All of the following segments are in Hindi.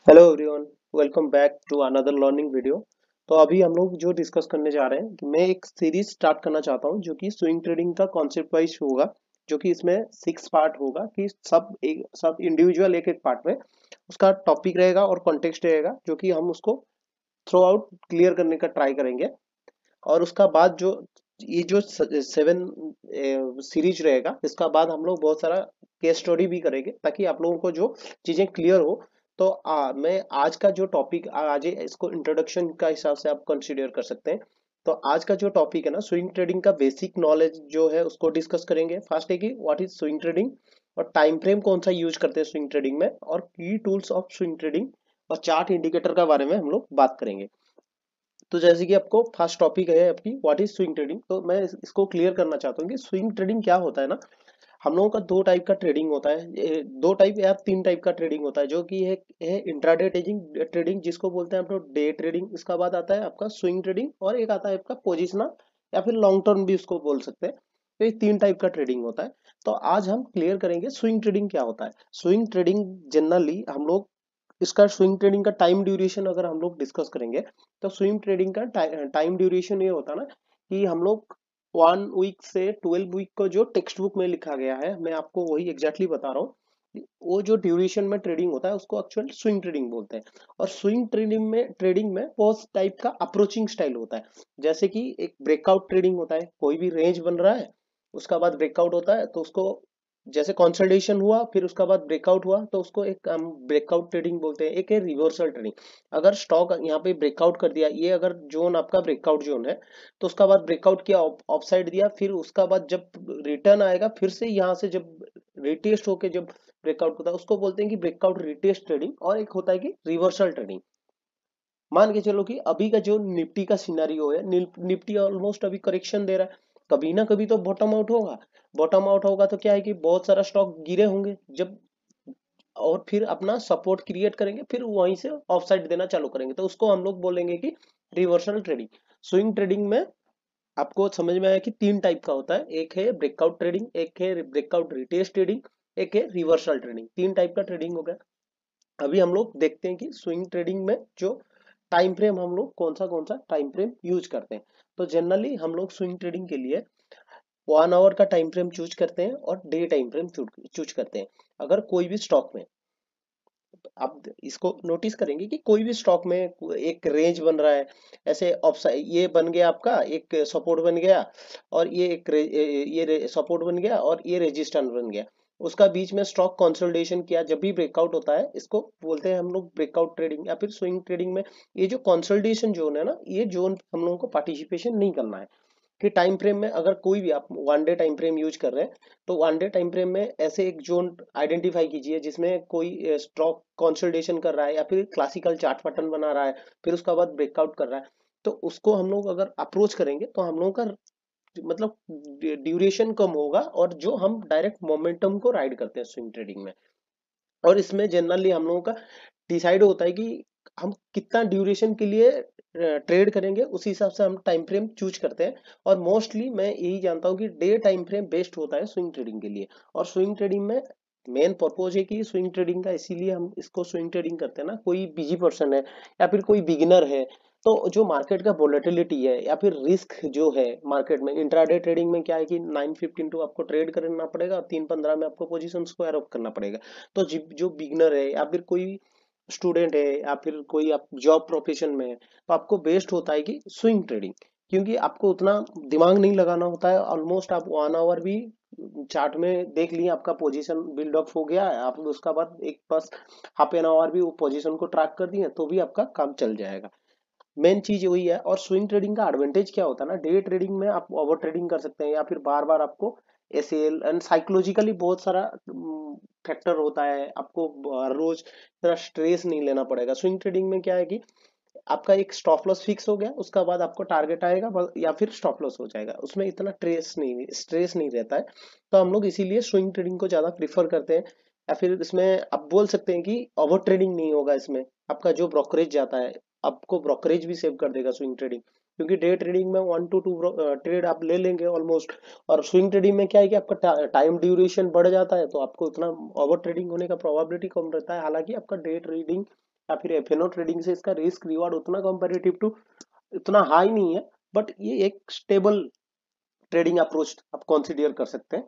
Hello everyone, welcome back to another learning video. तो अभी हम लोग जो डिस्कस करने जा रहे हैं, मैं एक सीरीज स्टार्ट करना चाहता हूं जो कि स्विंग ट्रेडिंग का कॉन्सेप्ट वाइज होगा। जो कि इसमें 6 पार्ट होगा कि सब इंडिविजुअल एक एक पार्ट में उसका टॉपिक रहेगा और कॉन्टेक्स्ट रहेगा, जो कि हम उसको थ्रू आउट क्लियर करने का ट्राई करेंगे। और उसका बाद जो ये जो 7 सीरीज रहेगा, इसका बाद हम लोग बहुत सारा केस स्टडी भी करेंगे ताकि आप लोगों को जो चीजें क्लियर हो। तो मैं आज का जो टॉपिक आज इसको इंट्रोडक्शन का हिसाब से आप कंसीडर कर सकते हैं। तो आज का जो टॉपिक है ना, स्विंग ट्रेडिंग का बेसिक नॉलेज जो है उसको डिस्कस करेंगे। फर्स्ट है कि व्हाट इज स्विंग ट्रेडिंग, और टाइम फ्रेम कौन सा यूज करते हैं स्विंग ट्रेडिंग में, और की टूल्स ऑफ स्विंग ट्रेडिंग और चार्ट इंडिकेटर का बारे में हम लोग बात करेंगे। तो जैसे कि आपको फर्स्ट टॉपिक है आपकी व्हाट इज स्विंग ट्रेडिंग, तो मैं इसको क्लियर करना चाहता हूँ कि स्विंग ट्रेडिंग क्या होता है ना। हम लोगों का दो टाइप का ट्रेडिंग होता है, दो टाइप या तीन टाइप का ट्रेडिंग होता है, जो कि है इंट्राडे ट्रेडिंग ट्रेडिंग जिसको बोलते हैं हम लोग डे ट्रेडिंग। इसका बाद आता है आपका स्विंग ट्रेडिंग, और एक आता है आपका पोजिशनल या फिर लॉन्ग टर्म भी उसको बोल सकते हैं। तो ये तीन टाइप का ट्रेडिंग होता है। तो आज हम क्लियर करेंगे स्विंग ट्रेडिंग क्या होता है। स्विंग ट्रेडिंग जनरली हम लोग इसका स्विंग ट्रेडिंग का टाइम ड्यूरेशन अगर हम लोग डिस्कस करेंगे, तो स्विंग ट्रेडिंग का टाइम ड्यूरेशन ये होता है ना कि हम लोग 1 वीक से 12 वीक को जो टेक्स्ट बुक में लिखा गया है, मैं आपको वही एग्जैक्टली बता रहा हूँ। वो जो ड्यूरेशन में ट्रेडिंग होता है उसको एक्चुअल स्विंग ट्रेडिंग बोलते हैं। और स्विंग ट्रेडिंग में बहुत टाइप का अप्रोचिंग स्टाइल होता है। जैसे कि एक ब्रेकआउट ट्रेडिंग होता है, कोई भी रेंज बन रहा है, उसका बाद ब्रेकआउट होता है तो उसको जैसे कंसोलिडेशन हुआ, फिर उसका बाद ब्रेकआउट हुआ तो उसको एक हम ब्रेकआउट ट्रेडिंग बोलते हैं। एक है रिवर्सल ट्रेडिंग। अगर स्टॉक यहाँ पे ब्रेकआउट कर दिया, ये अगर जोन आपका ब्रेकआउट जोन है, तो उसका बाद ब्रेकआउट किया, ऑफ साइड दिया, फिर उसका बाद जब रिटर्न आएगा फिर से यहाँ से जब रिटेस्ट होके जब ब्रेकआउट होता है, उसको बोलते हैं कि ब्रेकआउट रिटेस्ट ट्रेडिंग। और एक होता है कि रिवर्सल ट्रेडिंग। मान के चलो कि अभी का जो निफ्टी का सिनारियो है, निफ्टी ऑलमोस्ट अभी करेक्शन दे रहा है। कभी ना कभी तो बॉटम आउट होगा। बॉटम आउट होगा तो क्या है कि बहुत सारा स्टॉक गिरे होंगे जब, और फिर अपना सपोर्ट क्रिएट करेंगे, फिर वहीं से ऑफ साइड देना चालू करेंगे, तो उसको हम लोग बोलेंगे कि रिवर्सल ट्रेडिंग। स्विंग ट्रेडिंग में आपको समझ में आया कि तीन टाइप का होता है, एक है ब्रेकआउट ट्रेडिंग, एक है ब्रेकआउट रिटेस्ट ट्रेडिंग, एक है रिवर्सल ट्रेडिंग। तीन टाइप का ट्रेडिंग हो गया। अभी हम लोग देखते हैं कि स्विंग ट्रेडिंग में जो टाइम फ्रेम हम लोग कौन सा टाइम फ्रेम यूज करते हैं। तो जनरली हम लोग स्विंग ट्रेडिंग के लिए 1 आवर का टाइम फ्रेम चूज करते हैं और डे टाइम फ्रेम चूज करते हैं। अगर कोई भी स्टॉक में आप इसको नोटिस करेंगे कि कोई भी स्टॉक में एक रेंज बन रहा है, ऐसे ऑप्शन ये बन गया, आपका एक सपोर्ट बन गया, और ये एक ये सपोर्ट बन गया, और ये रेजिस्टेंस बन गया। उसका बीच में स्टॉक कंसोलिडेशन किया, जब भी ब्रेकआउट होता है इसको बोलते हैं हम लोग ब्रेकआउट ट्रेडिंग या फिर स्विंग ट्रेडिंग में। ये जो कंसोलिडेशन जोन है ना, ये जोन हम लोगों को पार्टिसिपेशन नहीं करना है। कि टाइम फ्रेम में अगर कोई भी आप 1 डे टाइम फ्रेम यूज कर रहे हैं, तो 1 डे टाइम फ्रेम में ऐसे एक जोन आइडेंटिफाई कीजिए जिसमें कोई स्टॉक कंसोलिडेशन कर रहा है या फिर क्लासिकल चार्ट पैटर्न बना रहा है, फिर उसका बाद ब्रेकआउट कर रहा है। तो उसको हम लोग अगर अप्रोच करेंगे तो हम लोगों का मतलब ड्यूरेशन कम होगा, और जो हम डायरेक्ट मोमेंटम को राइड करते हैं स्विंग ट्रेडिंग में। और इसमें जनरली हम लोगों का डिसाइड होता है कि हम कितना ड्यूरेशन के लिए ट्रेड करेंगे, उसी हिसाब से हम टाइम फ्रेम चूज करते हैं। और मोस्टली मैं यही जानता हूँ कि डे टाइम फ्रेम बेस्ट होता है स्विंग ट्रेडिंग के लिए। और स्विंग ट्रेडिंग में मेन पर्पज है कि स्विंग ट्रेडिंग का, इसीलिए हम इसको स्विंग ट्रेडिंग करते हैं ना, कोई बिजी पर्सन है या फिर कोई बिगिनर है, तो जो मार्केट का वोलेटिलिटी है या फिर रिस्क जो है मार्केट में, इंट्राडे ट्रेडिंग में क्या है कि 9:52 आपको ट्रेड करना पड़ेगा, 3:15 में आपको पोजीशन स्क्वायर अप करना पड़ेगा। तो जो बिगनर है या फिर कोई स्टूडेंट है या फिर कोई आप जॉब प्रोफेशन में है, तो आपको बेस्ट होता है कि स्विंग ट्रेडिंग। क्योंकि आपको उतना दिमाग नहीं लगाना होता है। ऑलमोस्ट आप 1 आवर भी चार्ट में देख लिए, आपका पोजीशन बिल्ड अप हो गया है, आप उसका बाद एक बस हाफ एन आवर भी वो पोजीशन को ट्रैक कर दिए तो भी आपका काम चल जाएगा। मेन चीज वही है। और स्विंग ट्रेडिंग का एडवांटेज क्या होता है ना, डे ट्रेडिंग में आप ओवर ट्रेडिंग कर सकते हैं या फिर बार बार आपको एसएल एंड साइकोलॉजिकली बहुत सारा फैक्टर होता है, आपको हर रोज इतना स्ट्रेस नहीं लेना पड़ेगा। स्विंग ट्रेडिंग में क्या है कि आपका एक स्टॉप लॉस फिक्स हो गया, उसका बाद आपको टारगेट आएगा या फिर स्टॉप लॉस हो जाएगा, उसमें इतना स्ट्रेस नहीं रहता है। तो हम लोग इसीलिए स्विंग ट्रेडिंग को ज्यादा प्रीफर करते हैं। या फिर इसमें आप बोल सकते हैं कि ओवर ट्रेडिंग नहीं होगा इसमें। आपका जो ब्रोकरेज जाता है, आपको ब्रोकरेज भी सेव कर देगा स्विंग ट्रेडिंग। क्योंकि डे ट्रेडिंग में 1 to 2 ट्रेड आप ले लेंगे ऑलमोस्ट। और स्विंग ट्रेडिंग में क्या है कि आपका टाइम ड्यूरेशन बढ़ जाता है, तो आपको इतना ओवर ट्रेडिंग होने का प्रोबेबिलिटी कम रहता है। हालांकि आपका डे ट्रेडिंग या फिर एफएनओ ट्रेडिंग से इसका रिस्क रिवॉर्ड उतना कंपेरेटिव टू इतना हाई नहीं है, बट ये एक स्टेबल ट्रेडिंग अप्रोच आप कंसीडर कर सकते हैं।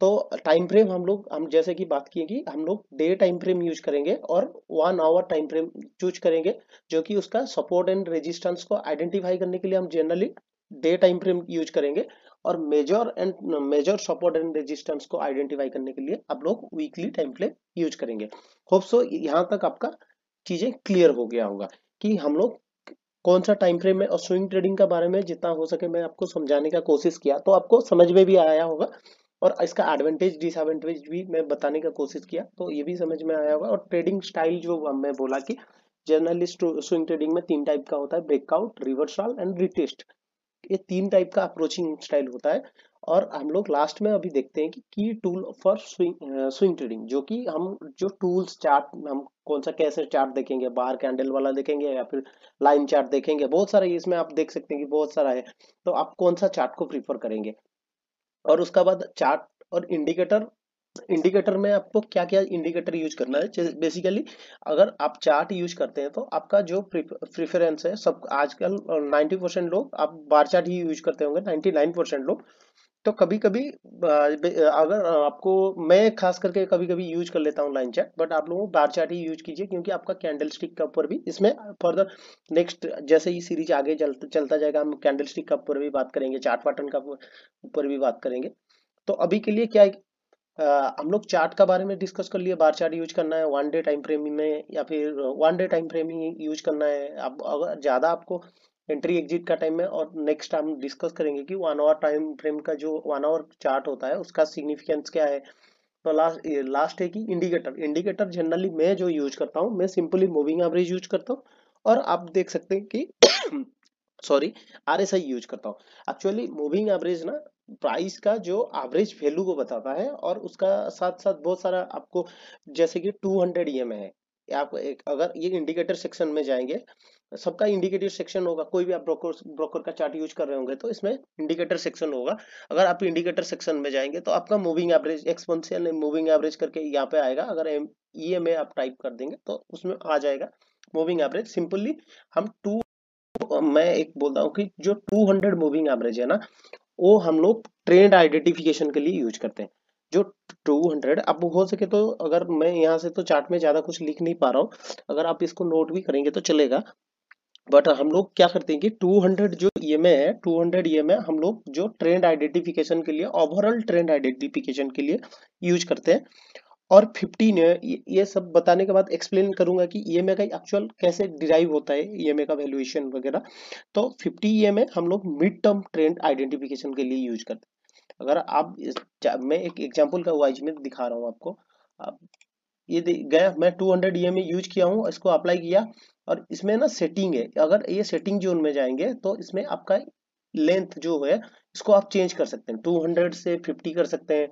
तो टाइम फ्रेम हम जैसे कि बात किए कि हम लोग डे टाइम फ्रेम यूज करेंगे और 1 आवर टाइम फ्रेम चूज करेंगे, जो कि उसका सपोर्ट एंड रेजिस्टेंस को आइडेंटिफाई करने के लिए हम generally day time frame use करेंगे, और मेजर सपोर्ट एंड रेजिस्टेंस को आइडेंटिफाई करने के लिए आप लोग वीकली टाइम फ्रेम यूज करेंगे। होप सो यहाँ तक आपका चीजें क्लियर हो गया होगा कि हम लोग कौन सा टाइम फ्रेम है, और स्विंग ट्रेडिंग के बारे में जितना हो सके मैं आपको समझाने का कोशिश किया, तो आपको समझ में भी आया होगा, और इसका एडवांटेज डिसएडवांटेज भी मैं बताने का कोशिश किया, तो ये भी समझ में आया होगा। और ट्रेडिंग स्टाइल जो मैं बोला कि जनरली स्विंग ट्रेडिंग में 3 टाइप का होता है, ब्रेकआउट, रिवर्सल एंड रिटेस्ट। ये 3 टाइप का अप्रोचिंग स्टाइल होता है। और हम लोग लास्ट में अभी देखते हैं कि की टूल फॉर स्विंग ट्रेडिंग, जो कि हम जो टूल्स चार्ट हम कौन सा कैसे चार्ट देखेंगे, बार कैंडल वाला देखेंगे या फिर लाइन चार्ट देखेंगे, बहुत सारा इसमें आप देख सकते हैं कि बहुत सारा है। तो आप कौन सा चार्ट को प्रीफर करेंगे, और उसका बाद चार्ट और इंडिकेटर। इंडिकेटर में आपको क्या क्या इंडिकेटर यूज करना है बेसिकली, अगर आप चार्ट यूज करते हैं तो आपका जो प्रेफरेंस है, सब आजकल 90% लोग आप बार चार्ट ही यूज करते होंगे, 99% लोग। तो कभी कभी अगर आपको, मैं खास करके कभी कभी यूज कर लेता हूँ लाइन चार्ट, बट आप लोगों को बार चार्ट ही यूज कीजिए, क्योंकि आपका कैंडल स्टिक के ऊपर भी इसमें फर्दर नेक्स्ट जैसे ही सीरीज आगे चलता जाएगा, हम कैंडल स्टिक का ऊपर भी बात करेंगे, चार्ट पैटर्न का ऊपर भी बात करेंगे। तो अभी के लिए क्या है, हम लोग चार्ट का बारे में डिस्कस कर लिए, बार चार्ट यूज करना है 1 डे टाइम फ्रेम में या फिर 1 डे टाइम फ्रेम ही यूज करना है। अब अगर ज्यादा आपको एंट्री एग्जिट का टाइम है, और नेक्स्ट हम डिस्कस करेंगे कि 1 आवर टाइम फ्रेम का जो 1 आवर चार्ट होता है उसका सिग्निफिकेंस क्या है। तो लास्ट है कि इंडिकेटर। इंडिकेटर जनरली मैं जो यूज करता हूँ, मैं सिंपली मूविंग एवरेज यूज करता हूँ, और आप देख सकते हैं कि सॉरी, आरएसआई यूज करता हूँ। एक्चुअली मूविंग एवरेज ना प्राइस का जो एवरेज वैल्यू को बताता है, और उसका साथ साथ बहुत सारा आपको, जैसे कि 200 ईएमए है, आप एक अगर ये इंडिकेटर सेक्शन में जाएंगे, सबका इंडिकेटर सेक्शन होगा, कोई भी आप ब्रोकर का चार्ट यूज कर रहे होंगे तो इसमें इंडिकेटर सेक्शन होगा। अगर आप इंडिकेटर सेक्शन में जाएंगे तो आपका moving average exponential moving average करके यहाँ पे आएगा, अगर ईएमए आप टाइप कर देंगे तो उसमें आ जाएगा मूविंग एवरेज। सिंपली हम मैं एक बोलता हूँ कि जो 200 मूविंग एवरेज है ना, वो हम लोग ट्रेंड आइडेंटिफिकेशन के लिए यूज करते हैं। जो 200, अब हो सके तो, अगर मैं यहाँ से तो चार्ट में ज्यादा कुछ लिख नहीं पा रहा हूँ, अगर आप इसको नोट भी करेंगे तो चलेगा, बट हम लोग क्या करते हैं कि 200 जो ईएमए है, 200 ईएमए हम लोग जो ट्रेंड आइडेंटिफिकेशन के लिए, ओवरऑल ट्रेंड आइडेंटिफिकेशन के लिए यूज करते हैं। और 15 है, ये सब बताने के बाद एक्सप्लेन करूंगा कि ईएमए का एक्चुअल कैसे डिराइव होता है, ईएमए का वैल्यूएशन वगैरह। तो 50 ईएमए हम लोग मिड टर्म ट्रेंड आइडेंटिफिकेशन के लिए यूज करते हैं। अगर आप मैं एक एग्जांपल का वाइज में दिखा रहा हूँ आपको। आप ये गया, मैं 200 ईएमए यूज किया हूँ, इसको अप्लाई किया, और इसमें ना सेटिंग है, अगर ये सेटिंग जोन में जाएंगे तो इसमें आपका लेंथ जो है इसको आप चेंज कर सकते हैं, 200 से 50 कर सकते हैं,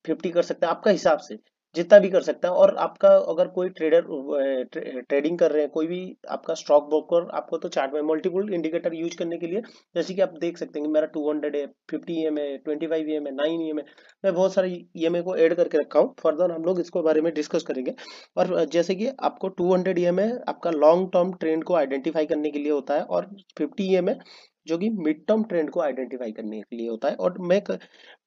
50 कर सकते हैं, आपका हिसाब से जितना भी कर सकता है। और आपका अगर कोई ट्रेडिंग कर रहे हैं, कोई भी आपका स्टॉक ब्रोकर, आपको तो चार्ट में मल्टीपल इंडिकेटर यूज करने के लिए, जैसे कि आप देख सकते हैं कि मेरा 200 है, 50 ईएम है, 25 ईएम है, 9 ईएम है, मैं बहुत सारे ईएमए को ऐड करके रखा हूँ। फर्दर हम लोग इसको बारे में डिस्कस करेंगे। और जैसे कि आपको 200 ईएम है आपका लॉन्ग टर्म ट्रेंड को आइडेंटिफाई करने के लिए होता है, और 50 ईएम है जो कि मिड टर्म ट्रेंड को आइडेंटिफाई करने के लिए होता है। और मैं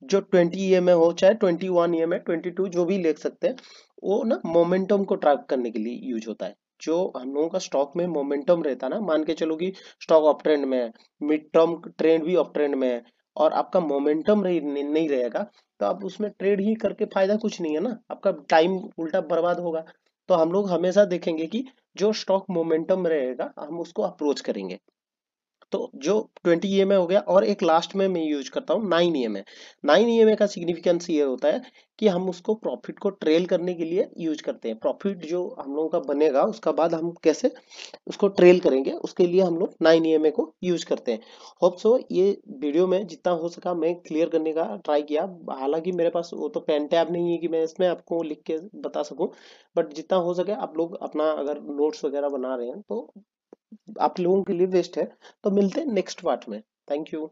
जो 20 ईएमए हो चाहे 21 ईएमए 22 जो भी ले सकते हैं, वो ना मोमेंटम को ट्रैक करने के लिए यूज होता है। जो हम लोगों का स्टॉक में मोमेंटम रहता है ना, मान के चलो कि स्टॉक अप ट्रेंड में है, मिड टर्म ट्रेंड भी अप ट्रेंड में है, और आपका मोमेंटम नहीं रहेगा, तो आप उसमें ट्रेड ही करके फायदा कुछ नहीं है ना, आपका टाइम उल्टा बर्बाद होगा। तो हम लोग हमेशा देखेंगे कि जो स्टॉक मोमेंटम रहेगा हम उसको अप्रोच करेंगे। तो जो 20 ईएमए हो गया, और एक लास्ट में मैं यूज करता हूँ 9 ईएमए। 9 ईएमए का सिग्निफिकेंस ये होता है कि हम उसको प्रॉफिट को ट्रेल करने के लिए यूज करते हैं। प्रॉफिट जो हम लोगों का बनेगा उसका बाद हम कैसे उसको ट्रेल करेंगे, उसके लिए हम लोग 9 ईएमए को यूज करते हैं। होप सो ये वीडियो में जितना हो सका मैं क्लियर करने का ट्राई किया। हालांकि मेरे पास वो तो पेन टैब नहीं है कि मैं इसमें आपको लिख के बता सकूं, बट जितना हो सके आप लोग अपना अगर नोट्स वगैरह बना रहे हैं तो आप लोगों के लिए बेस्ट है। तो मिलते हैं नेक्स्ट पार्ट में। Thank you.